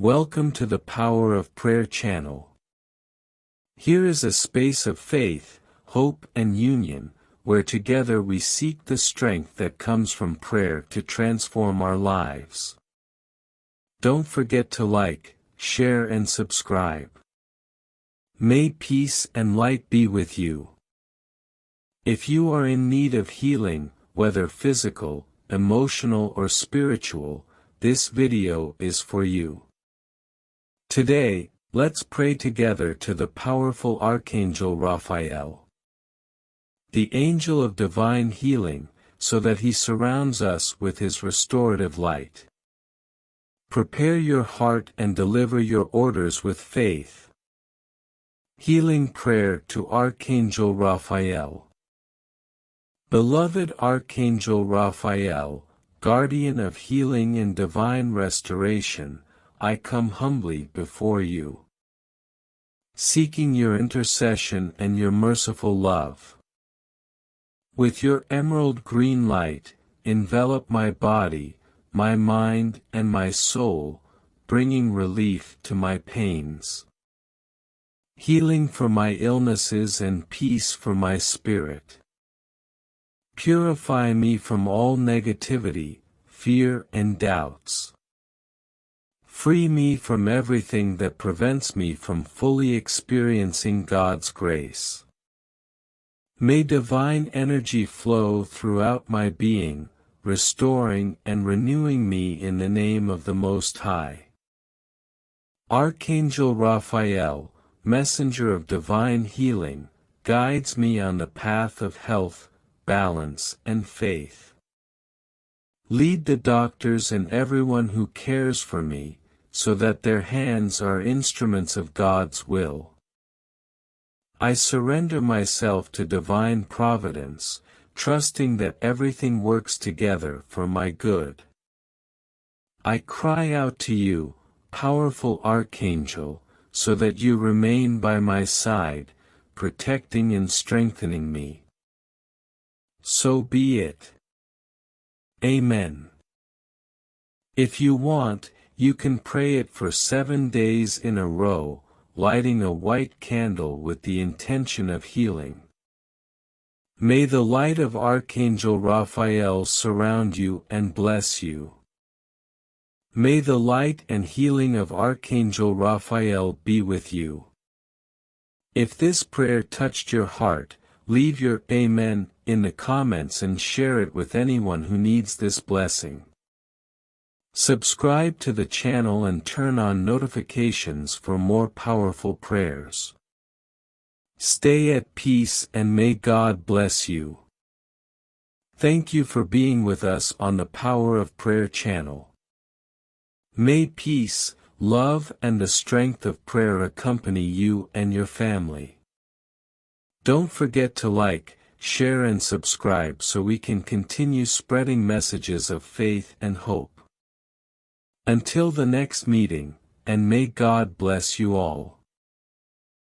Welcome to the Power of Prayer channel. Here is a space of faith, hope and union, where together we seek the strength that comes from prayer to transform our lives. Don't forget to like, share and subscribe. May peace and light be with you. If you are in need of healing, whether physical, emotional or spiritual, this video is for you. Today, let's pray together to the powerful Archangel Raphael, the angel of divine healing, so that he surrounds us with his restorative light. Prepare your heart and deliver your orders with faith. Healing prayer to Archangel Raphael. Beloved Archangel Raphael, guardian of healing and divine restoration, I come humbly before you, seeking your intercession and your merciful love. With your emerald green light, envelop my body, my mind and my soul, bringing relief to my pains, healing for my illnesses and peace for my spirit. Purify me from all negativity, fear and doubts. Free me from everything that prevents me from fully experiencing God's grace. May divine energy flow throughout my being, restoring and renewing me in the name of the Most High. Archangel Raphael, messenger of divine healing, guides me on the path of health, balance and faith. Lead the doctors and everyone who cares for me, so that their hands are instruments of God's will. I surrender myself to divine providence, trusting that everything works together for my good. I cry out to you, powerful Archangel, so that you remain by my side, protecting and strengthening me. So be it. Amen. If you want, you can pray it for 7 days in a row, lighting a white candle with the intention of healing. May the light of Archangel Raphael surround you and bless you. May the light and healing of Archangel Raphael be with you. If this prayer touched your heart, leave your Amen in the comments and share it with anyone who needs this blessing. Subscribe to the channel and turn on notifications for more powerful prayers. Stay at peace and may God bless you. Thank you for being with us on the Power of Prayer channel. May peace, love and the strength of prayer accompany you and your family. Don't forget to like, share and subscribe so we can continue spreading messages of faith and hope. Until the next meeting, and may God bless you all.